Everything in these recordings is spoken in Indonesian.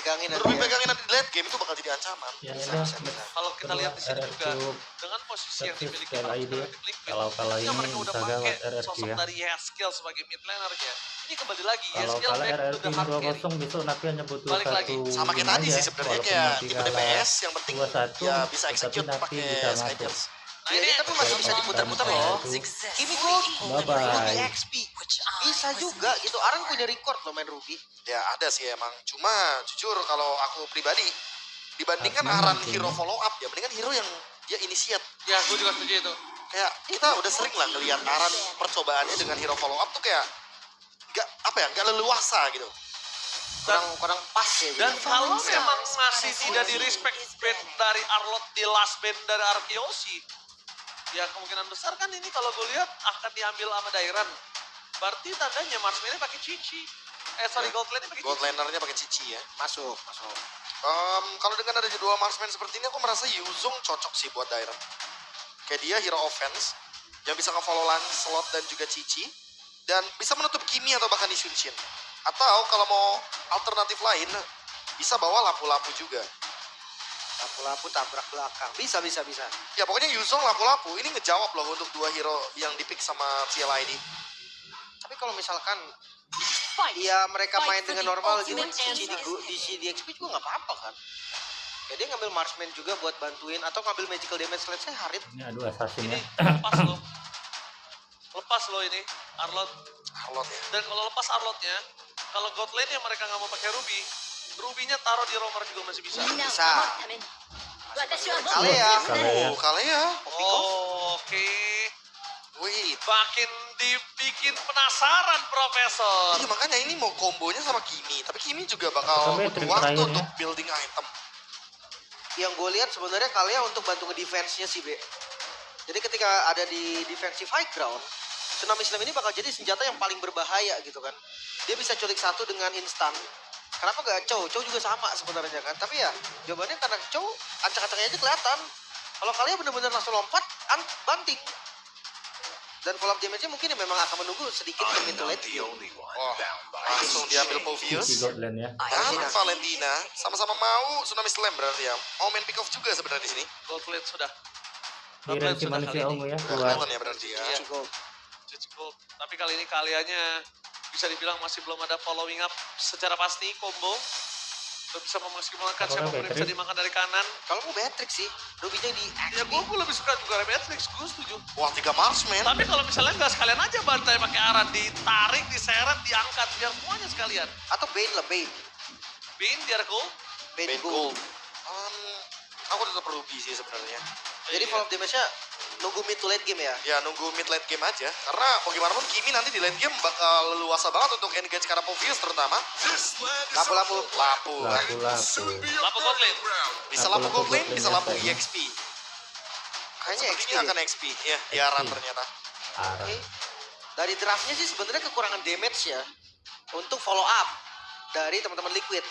dipegangin nanti. Ruby pegangin nanti di late game itu bakal jadi ancaman. Ya Bisa, ini bisa, bisa. Kalau kita lihat di sini juga RRQ dengan posisi yang versus dimiliki KLI oleh dia. Liquid, Kalau ini mereka udah bisa pakai gawat RRQ sosok ya. dari Haskell sebagai mid laner-nya. Ini kembali lagi Kalau Haskell kalah back to RRQ the hard carry. 2-0 besok Napi hanya butuh Balik lagi. satu Sama kayak win tadi aja. sih sebenarnya Walaupun kayak nanti di kalah PPS yang penting 2-1, ya bisa tetapi execute Napi pakai bisa masuk. Skydance. Nah, ini tapi masih bisa diputar-putar loh. Kimi Gold, Bye-bye. Ruby XP. Bisa juga gitu. Aran punya record loh main Ruby. Ya ada sih emang. Cuma jujur kalau aku pribadi dibandingkan Arsenal Aran mungkin hero ya. follow up ya, mendingan hero yang dia initiate. Ya, gue juga setuju itu. Kayak kita udah sering lah ngelihat Aran percobaannya dengan hero follow up tuh kayak nggak leluasa gitu. Kurang pas ya. Dan gitu. kalau memang masih tidak di respect band dari Arlot di last band dari Arkeoshi, ya kemungkinan besar kan ini kalau gue lihat akan diambil sama Dairan. Berarti tandanya marksman-nya pakai Cici. Gold Lane-nya pakai Gold Cici. laner-nya pakai Cici ya. Masuk. Kalau dengan ada dua marksman seperti ini, aku merasa Yuzong cocok sih buat Dairon. Kayak dia hero offense yang bisa nge-follow Lancelot dan juga Cici, dan bisa menutup Kimi atau bahkan Isunshin. Atau kalau mau alternatif lain, bisa bawa lampu-lampu juga. Lampu-lampu tabrak belakang. Bisa. Ya pokoknya Yuzong lampu-lampu ini ngejawab loh untuk dua hero yang dipick sama CLID. Tapi kalau misalkan ya mereka main dengan normal gitu di CDXP juga nggak apa-apa kan. Ya dia ngambil marksman juga buat bantuin atau ngambil magical damage, let's say Harit. Ini adu assassin Ini ya. lepas loh ini Arlot. Arlot ya. Dan kalau lepas Arlotnya, kalau God Lane yang mereka nggak mau pakai Ruby, Ruby-nya taruh di roamer juga masih bisa. Bisa. Kalea. Kalea. Oke. Wait. Makin dibikin penasaran Profesor. Iya makanya ini mau kombonya sama Kimi, tapi Kimi juga bakal Tapi butuh trik waktu terakhirnya. untuk building item. Yang gue lihat sebenarnya Kalea untuk bantu nge-defense-nya sih, Be. Jadi ketika ada di defensive high ground, Tsunami Slam ini bakal jadi senjata yang paling berbahaya gitu kan. Dia bisa culik satu dengan instan. Kenapa gak Chow? Chow juga sama sebenarnya kan. Tapi ya jawabannya karena Chow ancak-ancaknya aja kelihatan. Kalau Kalea bener-bener langsung lompat, banting. Dan follow up damage-nya mungkin ya memang akan menunggu sedikit ke mid to late game. Oh, langsung diambil Cici Povius. God Lane ya. Dan Valentina sama-sama mau Tsunami Slam berarti ya. Mau main pick off juga sebenarnya di sini. Gold Lane sudah. Di ranking manusia ungu ya. Keluar. Kelihatan ya berarti ya. Iya. Cici Gold. Tapi kali ini Kaleanya bisa dibilang masih belum ada following up secara pasti combo. Belum bisa memaksimalkan Apakah siapa yang bisa Beatrix? dimakan dari kanan. Kalau mau Beatrix sih, Ruby-nya di Ya gue lebih suka juga Beatrix, gue setuju. Wah, 3 marksman. Tapi kalau misalnya nggak sekalian aja bantai pakai Aran, ditarik, diseret, diangkat, biar semuanya sekalian. atau Bane lah, Bane. Bin, biar gold. Bane Bane Gold. Gold. Aku tetap Ruby sih sebenarnya. Jadi follow up damage-nya nunggu mid to late game ya. Ya nunggu mid late game aja. Karena bagaimanapun Kimi nanti di late game bakal leluasa banget untuk engage karena Povius terutama. Lampu-lampu. Lampu. Lapu. Lampu gold lane. Bisa lampu Lampu gold lane, gold bisa lane lampu ya. EXP. Kayaknya XP. Sepertinya akan XP. Ya, Yaran ternyata. Arah. Oke. Dari draftnya sih sebenarnya kekurangan damage ya untuk follow up dari teman-teman Liquid.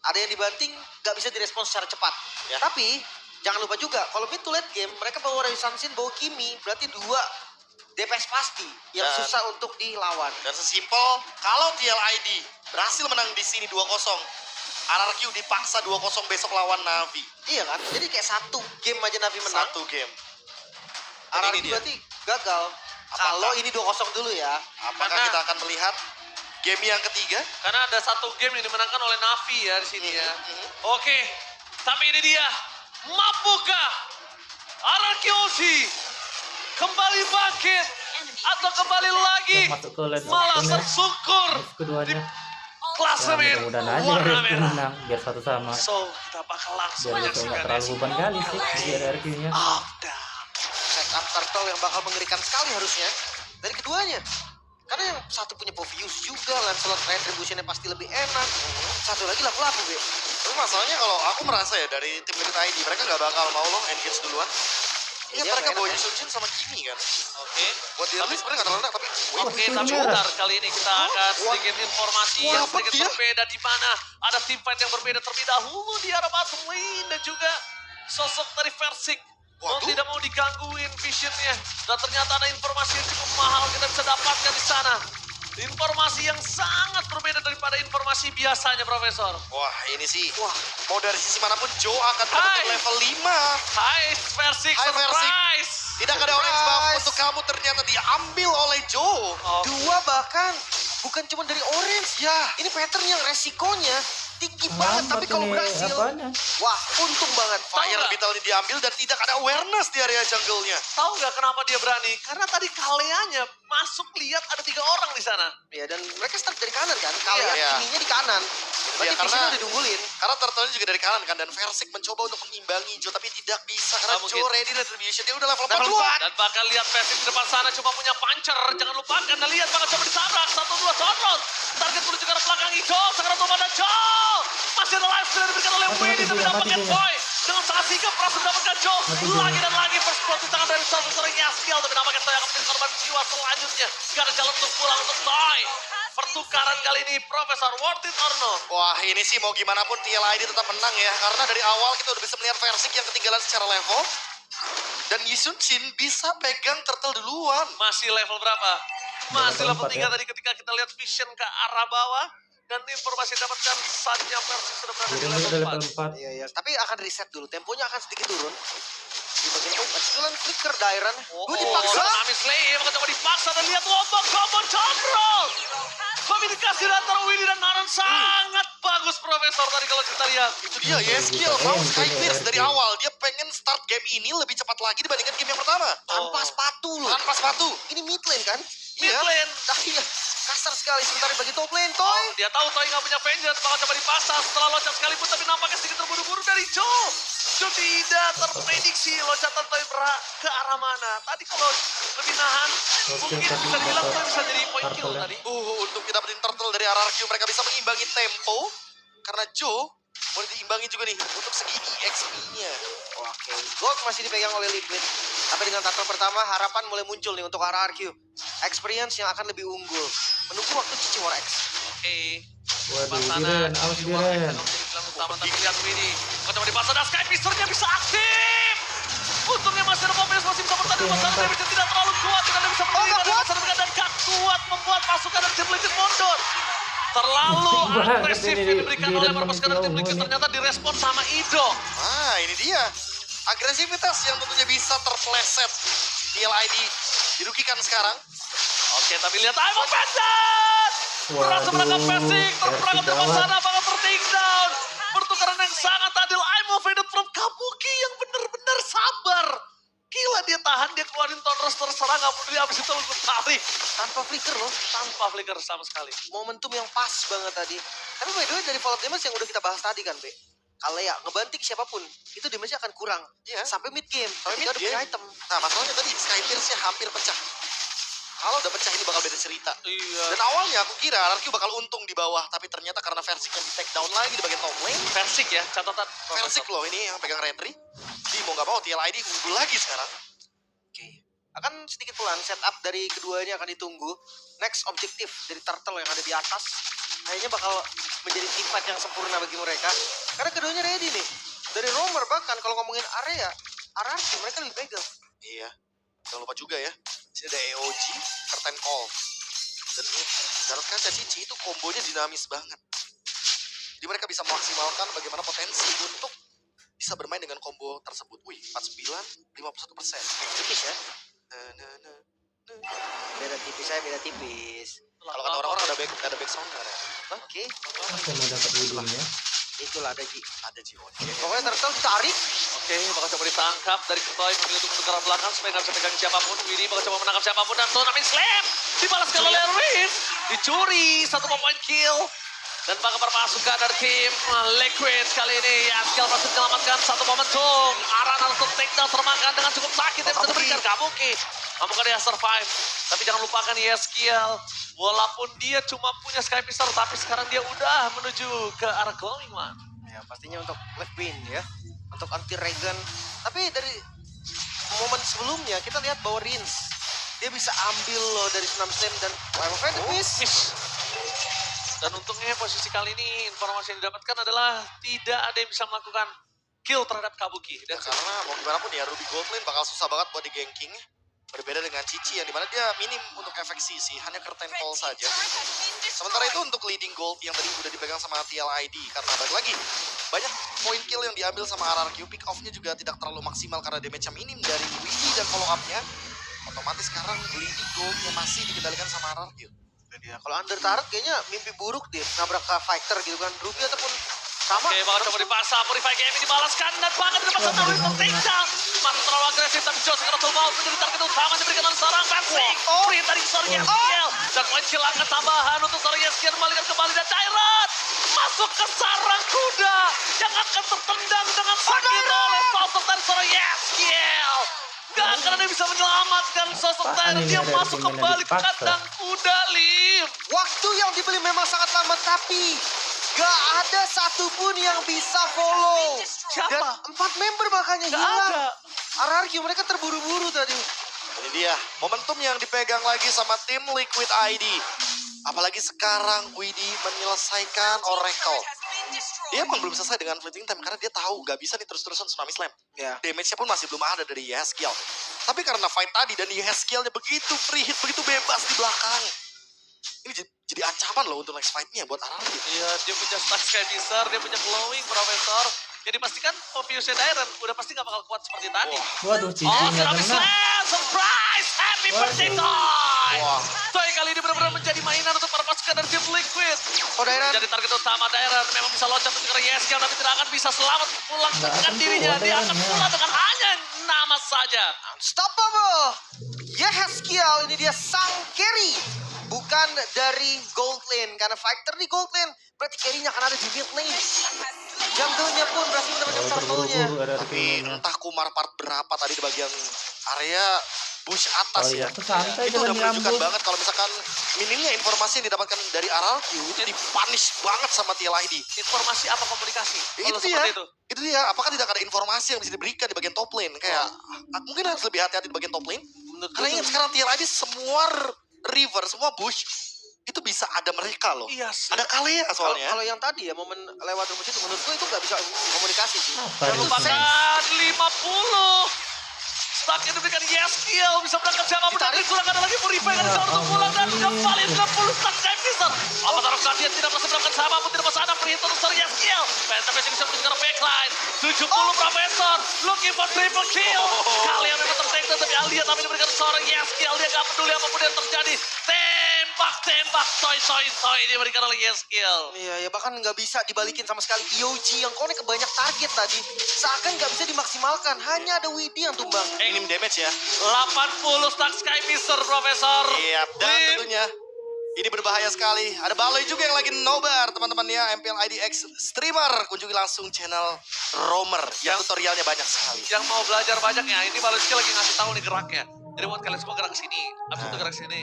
Ada yang dibanting nggak bisa direspons secara cepat. Ya. Tapi jangan lupa juga kalau mid to late game mereka bawa Raisansin, bawa Kimi, berarti 2 DPS pasti yang Dan- susah untuk dilawan. Dan sesimpel, kalau TLID berhasil menang di sini 2-0, RRQ dipaksa 2-0 besok lawan Navi. Iya kan? Jadi kayak 1 game aja Navi menang, Satu game. Dan RRQ ini dia. berarti gagal. Kalau ini 2-0 dulu ya. Apakah Karena- kita akan melihat game yang ketiga? Karena ada satu game yang dimenangkan oleh Navi ya di sini ya. Oke, tapi ini dia. Mampukah Arakeoshi kembali bangkit atau kembali lagi Masuk ke lane malah open ya. tersungkur Match keduanya. klasemen Ya, mudah-mudahan aja warna RRQ merah. menang biar satu sama. So, kita bakal langsung Biar itu nggak menyaksikan terlalu beban kali sih di RRQ-nya. up down. Setup turtle yang bakal mengerikan sekali harusnya dari keduanya. Karena yang satu punya Povius juga, Lancelot retribution-nya pasti lebih enak. Satu lagi lapu-lapu, Be. Tapi masalahnya kalau aku merasa ya dari tim Liquid ID, mereka nggak bakal mau loh engage duluan. Ingat Iya, mereka enak bawa ya. Yusunshin sama Kimi kan. Oke. Buat dia sebenarnya nggak terlalu enak, tapi wait, Oke, itu tapi merah. bentar kali ini kita akan sedikit informasi Wah, yang apa sedikit dia? berbeda di mana ada tim fight yang berbeda terlebih dahulu di arah bottom lane dan juga sosok dari Versik. Mau Waduh. tidak mau digangguin visionnya dan ternyata ada informasi yang cukup mahal kita bisa dapatkan di sana. Informasi yang sangat berbeda daripada informasi biasanya, Profesor. Wah, ini sih. Wah, mau dari sisi manapun Joe akan menutup Hai. level 5. Hai, Versik, Hai, Versik. surprise. Tidak ada orange buff Surprise. untuk kamu ternyata diambil oleh Joe. Oh, Dua bahkan bukan cuma dari orange. Ya, Ini pattern yang resikonya tinggi banget, tapi Mampet kalau ini berhasil, apanya? wah untung banget. Fire nggak? Orbital ini diambil dan tidak ada awareness di area jungle-nya. tahu nggak kenapa dia berani? Karena tadi Kaleanya masuk lihat ada 3 orang di sana. Ya dan mereka start dari kanan kan, kalian Iya. ininya di kanan. Berarti karena- visionnya udah diunggulin. Karena turtle juga dari kanan kan, dan Versik mencoba untuk mengimbangi Joe, tapi tidak bisa. Karena Nggak Joe mungkin. ready retribution, dia udah level Level 4. Dan bahkan lihat Versik di depan sana cuma punya puncher. Jangan lupakan dan lihat bakal coba ditabrak. 1-2 shot. Target menuju ke arah belakang Ijo. Sangat pada Joe. Masih ada life steal diberikan oleh Mati, Winnie, mati tapi dia, dampaknya mati dia. Boy. Dengan sangat sigap berhasil mendapatkan Joe. Mati dia. Lagi dan lagi first blood di tangan dari satu sering Yaskiel. Tapi nampaknya Toy akan menjadi korban jiwa selanjutnya. Gak ada jalan untuk pulang untuk Toy. Pertukaran kali ini Profesor, worth it or no? Wah, ini sih mau gimana pun TLID tetap menang ya. Karena dari awal kita udah bisa melihat Versik yang ketinggalan secara level. Dan Yisun Shin bisa pegang turtle duluan. Masih level berapa? Masih Level level 4 3 ya. tadi ketika kita lihat vision ke arah bawah. Dan informasi yang dapatkan saatnya Persik sudah berada di Birunya udah level level 4. 4. Iya iya, tapi akan reset dulu, temponya akan sedikit turun. Di bagian kebetulan flicker Dairan. Gue dipaksa. Amis Lay akan coba dipaksa dan lihat lomba combo jumbrol. Komunikasi antara Willy dan Naran sangat bagus Profesor tadi kalau kita lihat. Itu dia, Yeskiel mau Skypierce dari awal. Dia pengen start game ini lebih cepat lagi dibandingkan game yang pertama. Tanpa sepatu loh. Tanpa sepatu. Ini mid lane kan? Mid lane. Nah, iya. Kasar sekali sebentar bagi top lane, Toy. Dia tahu Toy nggak punya vengeance, bakal coba dipaksa setelah loncat sekalipun, tapi nampaknya sedikit terburu-buru dari Joe. Joe tidak terprediksi loncatan Toy ke arah mana. Tadi kalau lebih nahan, mungkin tapi bisa dibilang dapat Toy bisa jadi point kill turtle ya. tadi. Untuk dapetin turtle dari RRQ mereka bisa mengimbangi tempo. Karena Joe boleh diimbangi juga nih untuk segi EXP-nya. Oke, gold masih dipegang oleh Liquid. Tapi dengan turtle pertama, harapan mulai muncul nih untuk RRQ. Experience yang akan lebih unggul. Menunggu waktu Cici War X. Oke. Waduh, Sana, Diren, awas Cici War Diren. X menjadi gelang utama, tapi lihat ini. Kalau coba dipaksa dan Sky Pisternya bisa aktif. Untungnya masih ada Mobius masih bisa bertahan di pasar damage yang tidak terlalu kuat. Tidak bisa berdiri nggak dari kuat. pasar dan gak kuat membuat pasukan dari tim Liquid mundur. Terlalu Penting banget agresif ini yang diberikan Diren oleh para pasukan dari tim manusia Liquid ini. ternyata direspon sama Ido. Ah, ini dia. Agresivitas yang tentunya bisa terpleset. TLID dirugikan sekarang. Oke, tapi lihat I'm offended. Berhasil menangkap Persik, terperangkap di depan gawat. sana, bakal ter-take down. Pertukaran yang sangat adil, I'm offended from Kabuki yang benar-benar sabar. Gila dia tahan, dia keluarin Thunderous terserah, gak peduli abis itu langsung tarik. Tanpa flicker loh. Tanpa flicker sama sekali. Momentum yang pas banget tadi. Tapi by the way dari follow damage yang udah kita bahas tadi kan, Be. Kalau ya ngebanting siapapun, itu damage-nya akan kurang. Iya. Sampai mid game. Sampai Ketika mid udah punya game. item. Nah, masalahnya tadi Skypierce-nya hampir pecah. Kalau udah pecah ini bakal beda cerita. Iya. Dan awalnya aku kira RRQ bakal untung di bawah, tapi ternyata karena Versik yang di take down lagi di bagian top lane. Persik ya, catatan. Versik loh ini yang pegang retri. Jadi mau gak mau TLID unggul lagi sekarang. Oke. Akan sedikit pelan setup dari keduanya akan ditunggu. Next objektif dari turtle yang ada di atas. Kayaknya bakal menjadi team fight yang sempurna bagi mereka. Karena keduanya ready nih. Dari roamer bahkan kalau ngomongin area, RRQ mereka lebih pegang. Iya. Jangan lupa juga ya. Sini ada EOG, Curtain Call. Dan Darat Kaca Cici itu kombonya dinamis banget. Jadi mereka bisa memaksimalkan bagaimana potensi untuk bisa bermain dengan combo tersebut. Wih, 49, 51%. Tipis ya. Nah, nah, nah, nah. Beda tipis saya beda tipis. Kalau kata orang-orang ada back sound nggak ada? Oke. Apa mau dapat ujungnya? Itulah ada Ji. Ada Ji. Pokoknya turtle ditarik. Oke, bakal coba ditangkap dari Ketoy memilih untuk ke arah belakang supaya nggak bisa pegang siapapun. Winnie bakal coba menangkap siapapun dan Tonamin Slam dibalaskan oleh Erwin. Dicuri, 1 point kill. Dan bakal pasukan dari tim Liquid kali ini. Yaskiel berhasil menyelamatkan 1 momentum. Aran harus take-down termakan dengan cukup sakit yang bisa diberikan Kabuki. Namun dia survive. Tapi jangan lupakan Yaskiel. Walaupun dia cuma punya Sky Pister, tapi sekarang dia udah menuju ke arah Glowing One. Ya pastinya untuk left win ya. Untuk anti Regen. Tapi dari momen sebelumnya kita lihat bahwa Rins dia bisa ambil loh dari senam slam dan miss. Miss. Dan untungnya posisi kali ini informasi yang didapatkan adalah tidak ada yang bisa melakukan kill terhadap Kabuki. Ya, Dan karena mau gimana pun ya Ruby Gold Lane bakal susah banget buat di ganking. Berbeda dengan Cici yang dimana dia minim untuk efek CC, hanya curtain call saja. Sementara itu untuk leading gold yang tadi udah dipegang sama TLID, karena balik lagi banyak point kill yang diambil sama RRQ, pick off-nya juga tidak terlalu maksimal karena damage-nya minim dari Widi dan follow up-nya. Otomatis sekarang leading gold-nya masih dikendalikan sama RRQ. Ya, kalau under turret kayaknya mimpi buruk dia nabrak ke fighter gitu kan. Ruby ataupun sama. Oke, bakal coba dipasang, Purify Game dibalaskan dan bahkan di depan sana Luis takedown. Masih terlalu agresif tapi Jose Krotul mau menjadi target utama diberikan oleh seorang Pansing. Free tadi seorang Yeskiel dan poin silangan tambahan untuk seorang Yeskiel kembalikan kembali dan Dairat masuk ke sarang kuda yang akan tertendang dengan sakit oleh sosok dari seorang Yeskiel. Gak akan ada yang bisa menyelamatkan sosok Dairat, dia masuk kembali ke kandang kuda, Lim. Waktu yang dibeli memang sangat lama tapi gak ada satupun yang bisa follow. Siapa? Dan 4 member makanya Gak hilang. ada. RRQ mereka terburu-buru tadi. Ini dia momentum yang dipegang lagi sama tim Liquid ID. Apalagi sekarang Widi menyelesaikan Oracle. Dia emang belum selesai dengan fleeting time karena dia tahu nggak bisa nih terus-terusan Tsunami Slam. Ya. Damage-nya pun masih belum ada dari Yeskiel. Tapi karena fight tadi dan Yeskielnya begitu free hit, begitu bebas di belakang. Ini jadi ancaman loh untuk next fight-nya buat RRQ. Iya, dia punya stack kayak besar, dia punya glowing, Profesor. Jadi pastikan Popiusnya Dairen udah pasti gak bakal kuat seperti tadi. Waduh, Oh, Cici nggak Tsunami kena. Slam! Surprise! Happy Waduh. birthday, Toy! Wah. Toy kali ini benar-benar menjadi mainan untuk para pasukan dari tim Liquid. Oh Dairan. Menjadi target utama Dairen. Memang bisa loncat untuk ke Yeskiel, tapi tidak akan bisa selamat pulang Nggak dengan akan dirinya. keluar Dia akan Dairennya. pulang dengan hanya nama saja. Unstoppable. Yeskiel ini dia sang carry. Bukan dari gold lane. Karena fighter di gold lane berarti carry-nya akan ada di mid lane. Jungle-nya pun berhasil mendapatkan Oh, turtle-nya. terburu-buru ada Tapi RRQ-nya. entah Kumar part berapa tadi di bagian area bush atas Oh iya, ya. itu santai Itu udah dengan menunjukkan diambil. banget kalau misalkan minimnya informasi yang didapatkan dari RRQ itu dipunish banget sama TLID. Informasi apa komunikasi? Itu Kalau dia, seperti itu. itu dia. Apakah tidak ada informasi yang bisa diberikan di bagian top lane? Kayak mungkin harus lebih hati-hati di bagian top lane. Karena ingat sekarang TLID semua river, semua bush itu bisa ada mereka loh. Iya sih. Ada Kalea soalnya. Kalau yang tadi ya momen lewat rumus itu menurut gue itu nggak bisa komunikasi sih. Apa Dan itu? lupakan 50. Stuck yang diberikan Yeskiel. Bisa berangkat siapapun. Dan kurang ada lagi Purify yang bisa untuk pulang. Dan kembali 60 stuck dari Fisher. Apa taruh kalian tidak bisa berangkat siapapun. Tidak bisa ada free hit untuk seorang Yeskiel. Phantom masih bisa menuju ke backline. 70 Profesor. Looking for triple kill. Kalian memang tertengah. Tapi Alia tapi diberikan seorang Yeskiel. Dia gak peduli apapun yang terjadi. Tembak. Toy diberikan oleh Yeskiel. Iya, ya bahkan nggak bisa dibalikin sama sekali. EOG yang connect ke banyak target tadi. Seakan nggak bisa dimaksimalkan. Hanya ada Widi yang tumbang. Minim damage ya. 80 stuck Sky Mister, Profesor. Iya, dan Lim. tentunya ini berbahaya sekali. Ada Baloy juga yang lagi nobar, teman-teman ya. MPL IDX streamer. Kunjungi langsung channel Romer yang tutorialnya banyak sekali. Yang mau belajar banyak ya, ini Baloski lagi ngasih tahu nih geraknya. Jadi buat kalian semua gerak ke sini, abis itu gerak ke sini.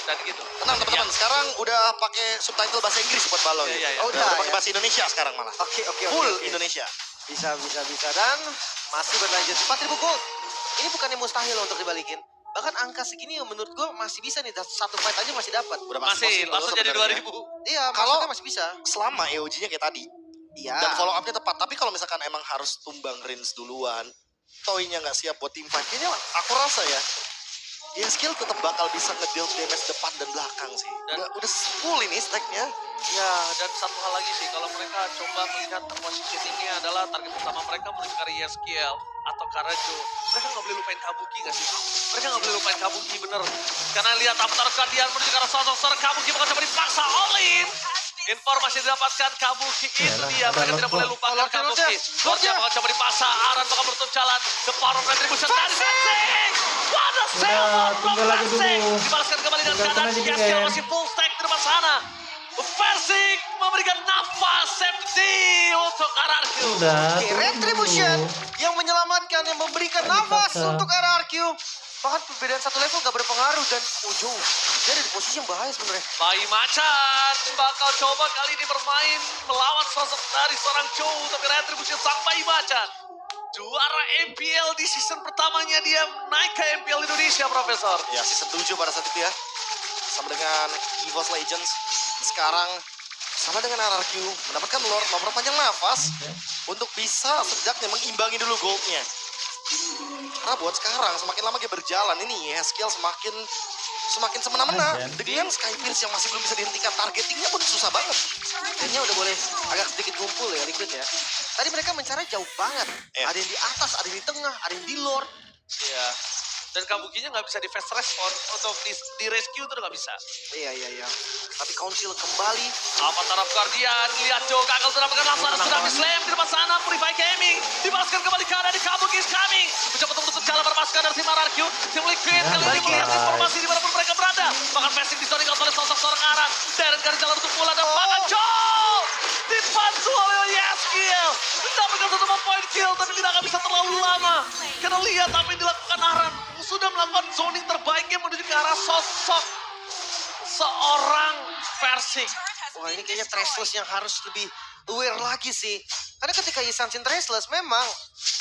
Dan gitu. Tenang teman-teman, sekarang udah pakai subtitle bahasa Inggris buat Baloy. Iya, iya. Oh, Udah udah pakai ya. bahasa Indonesia sekarang malah. Oke. Full oke. Indonesia. Bisa. Dan masih berlanjut. 4.000 gold. Ini bukannya mustahil untuk dibalikin. Bahkan angka segini menurut gue masih bisa nih. Satu fight aja masih dapat. Udah Masih, possible langsung jadi sebenarnya. 2000. Iya, Kalau- maksudnya masih bisa. Selama EOG-nya kayak tadi. Iya. Dan follow up-nya tepat. Tapi kalau misalkan emang harus tumbang Rins duluan, Toy-nya nggak siap buat team fight, kayaknya aku rasa ya, skill tetap bakal bisa nge-deal damage depan dan belakang sih. Udah full ini stack-nya. Ya, dan satu hal lagi sih, kalau mereka coba melihat posisi ini adalah target utama mereka menuju ke Yeskiel atau Karajo. Mereka nggak boleh lupain Kabuki nggak sih? Mereka nggak boleh lupain Kabuki, bener. Karena lihat Avatar Guardian menuju ke arah sosok Kabuki bakal coba dipaksa all-in. Informasi yang didapatkan Kabuki itu Yalah, dia, ada mereka tidak Lord boleh Lord. lupakan Lord-nya, Kabuki. Lord-nya. Lordnya bakal coba dipaksa, Aran bakal menutup jalan. The power of retribution dari Fencing. What a save Udah, from tinggal lagi Fencing. dulu. Dibalaskan kembali dengan Tinggal keadaan kena juga, Yeskiel kan? masih full stack di depan sana. Fencing memberikan nafas safety untuk RRQ. Udah, Oke, turun Retribution dulu. yang menyelamatkan, yang memberikan Tadi nafas paksa. untuk RRQ. Bahkan perbedaan satu level gak berpengaruh dan jauh. Dia ada di posisi yang bahaya sebenarnya. Bayi Macan bakal coba kali ini bermain melawan sosok dari seorang Joe, tapi Retribution sang Bayi Macan. Juara MPL di season pertamanya dia naik ke MPL Indonesia, Profesor. Ya, season 7 pada saat itu ya. Sama dengan EVOS Legends. Sekarang sama dengan RRQ mendapatkan Lord memperpanjang nafas untuk bisa setidaknya mengimbangi dulu goldnya. Karena buat sekarang semakin lama dia berjalan ini Yeskiel semakin semena-mena Nice, dengan Sky Pierce yang masih belum bisa dihentikan. Targetingnya pun susah banget. Kayaknya udah boleh agak sedikit ngumpul ya Liquid ya. Tadi mereka mencaranya jauh banget. Iya. Ada yang di atas, ada yang di tengah, ada yang di lord. Iya. Dan Kabukinya nggak bisa di fast respon untuk di rescue itu udah nggak bisa. Iya. Tapi Council kembali. Apa taraf Guardian, lihat Joe gagal mendapatkan langsung ada tsunami slam di depan sana, Purify Gaming dibalaskan kembali ke arah di Kabuki is coming, mencoba untuk menutup jalan berpasukan dari tim RRQ, tim Liquid kali ini melihat informasi di mana pun mereka berada, bahkan passing distoring out oleh sosok seorang Aran, Darren dari jalan untuk bola dan bahkan Joe dibantu oleh Yeskiel, mendapatkan satu point kill tapi tidak akan bisa terlalu lama, karena lihat apa yang dilakukan Aran, sudah melakukan zoning terbaiknya menuju ke arah sosok seorang Versing. Wah ini kayaknya Trashless yang harus lebih aware lagi sih. Karena ketika Yisan Trashless memang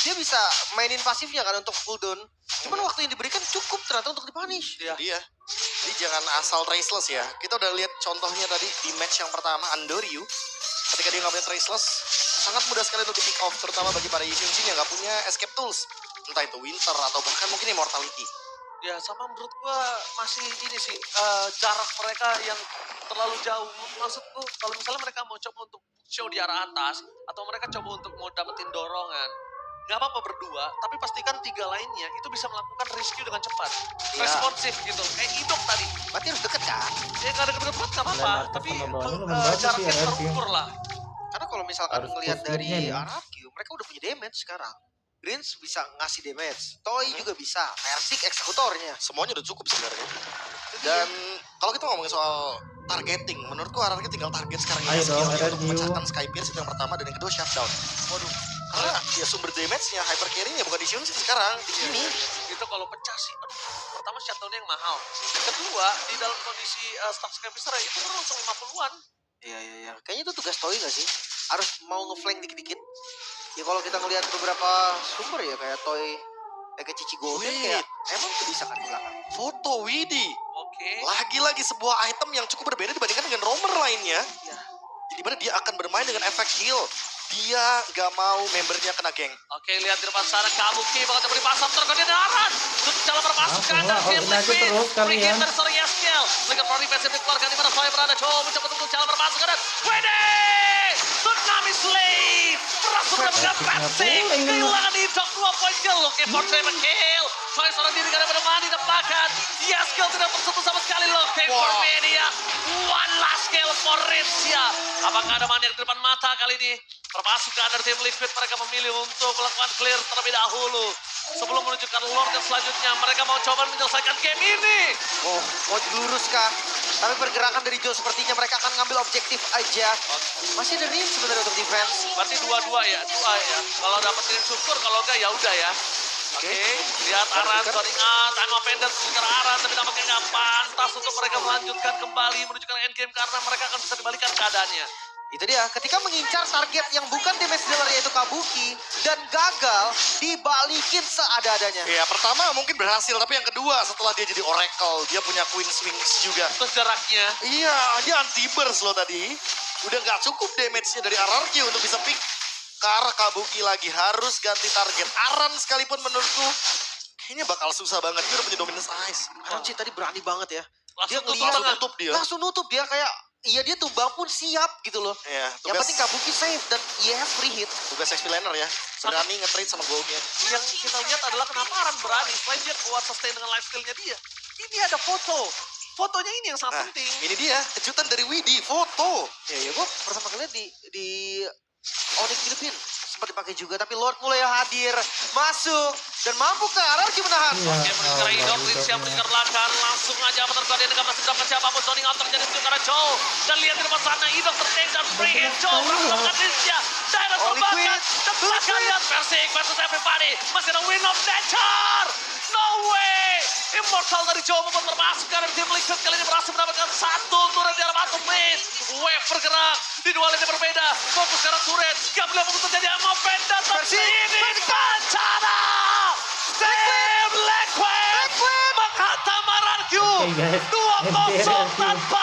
dia bisa mainin pasifnya kan untuk cooldown. Cuman waktu yang diberikan cukup ternyata untuk dipunish. Iya. Dia. Jadi jangan asal traceless ya. Kita udah lihat contohnya tadi di match yang pertama Andoryu. Ketika dia nggak punya traceless, sangat mudah sekali untuk di pick off. Terutama bagi para Yushin yang nggak punya escape tools. Entah itu Winter atau bahkan mungkin Immortality. Ya sama menurut gua masih ini sih jarak mereka yang terlalu jauh. Maksudku kalau misalnya mereka mau coba untuk show di arah atas atau mereka coba untuk mau dapetin dorongan, nggak apa-apa berdua, tapi pastikan 3 lainnya itu bisa melakukan rescue dengan cepat, Iya. responsif gitu. Kayak Idok tadi, Berarti harus deket kan? ya nggak deket-deket banget nggak apa-apa, Lennart tapi sama Bawang lumayan bagus sih jaraknya RRQ. terukur lah. Karena kalau misalkan Harus ngelihat push dari mid-nya ya. RRQ, mereka udah punya damage sekarang. Greens bisa ngasih damage, Toy juga bisa, Persik eksekutornya. Semuanya udah cukup sebenarnya. Dan kalau kita ngomongin soal targeting, menurutku RRQ tinggal target sekarang Ayo Yeskiel dong, untuk RRQ. memecahkan Sky Pierce itu yang pertama dan yang kedua shutdown. Waduh, Karena ya sumber damage-nya, hyper carry-nya bukan di Shunsin sekarang, di sini. itu kalau pecah sih, aduh, pertama shutdown-nya yang mahal. Kedua, di dalam kondisi stack Skypister itu baru langsung 50-an. Iya. Kayaknya itu tugas Toy gak sih? Harus mau ngeflank dikit-dikit. Ya kalau kita ngelihat beberapa sumber ya kayak Toy, kayak Cici Golden Wait. kayak emang tuh bisa kan di belakang. Foto Widi. Oke. Lagi-lagi sebuah item yang cukup berbeda dibandingkan dengan roamer lainnya. Iya. Di mana dia akan bermain dengan efek heal. Dia gak mau membernya kena geng. Oke, lihat di depan sana Kabuki bakal coba dipasang terkode darat. Untuk jalan berpasukan Langsung dan lah, tim all in aja Liquid. terus Free hit kalian. dari seorang Yeskiel. Lihat Rory Pesip dikeluarkan di mana Soy berada. Coba mencoba untuk jalan berpasukan dan Wede! Tsunami Slave! Berhasil mendapatkan Pesip. Kehilangan Idok 2 point kill. Oke, for Trevor kill. Soy seorang diri karena bermain di depan. Yeskiel tidak tersentuh sama sekali. Oke, for Wow. Media. One last kill for Ritsia. Apakah ada maniak di depan mata kali ini? Perpasukan dari tim Liquid mereka memilih untuk melakukan clear terlebih dahulu. Sebelum menunjukkan Lord yang selanjutnya, mereka mau coba menyelesaikan game ini. Oh, mau diluruskan. Tapi pergerakan dari Joe sepertinya mereka akan ngambil objektif aja. Masih ada Rin sebenarnya untuk defense. Berarti 2-2 ya, 2 ya. Kalau dapetin syukur, kalau enggak ya udah ya. Oke, lihat Aran, zoning out, time of ended ke Aran, tapi nampaknya nggak pantas untuk mereka melanjutkan kembali menuju ke endgame karena mereka akan bisa dibalikan keadaannya. Itu dia, ketika mengincar target yang bukan damage dealer yaitu Kabuki dan gagal, dibalikin seada-adanya. Ya pertama mungkin berhasil, tapi yang kedua setelah dia jadi Oracle, dia punya Queen's Wings juga. Terus jaraknya, Iya, dia anti-burst loh tadi. Udah gak cukup damage-nya dari RRQ untuk bisa pick ke arah Kabuki lagi. Harus ganti target. Aran sekalipun menurutku kayaknya bakal susah banget. Dia udah punya dominance ice. Aranci tadi berani banget ya. langsung tutup ngeliat, tengah. tutup dia. Langsung nutup dia kayak, iya dia tumbang pun siap gitu loh. Iya, Yang penting Kabuki safe dan IEF free hit. tugas XP laner ya. Berani nge-trade sama goldnya. Yang kita lihat adalah kenapa Aran berani, selain dia kuat sustain dengan life skill-nya dia. Ini ada foto. Fotonya ini yang sangat Nah, penting. ini dia kejutan dari Widi, foto. Ya gue pertama kali lihat di Onyx Philippines sempat dipakai juga, tapi Lord mulai hadir, masuk dan mampu ke RRQ menahan. Iya, Oke, mengejar Idok, Ritz yang mengejar belakang, langsung aja menerka dia dengan masih dapat siapapun, zoning out terjadi untuk arah Joe. Dan lihat di depan sana, Idok tertake dan free hit Joe, berhasil melakukan Ritz-nya. Direct Oh, terbakar, Liquid. dan belakang lihat Persik versus everybody. Masih ada win of nature. No way! Immortal dari Joe membuat perpasukan dari tim Liquid kali ini berhasil mendapatkan satu turret di arah batu maze. Wave bergerak di dua lini berbeda. Fokus ke arah turret. Gak boleh untuk terjadi Amo Penda. Tapi ini bencana! Tim Liquid menghantam RRQ. Oke, guys. 2-0 NTRQ. tanpa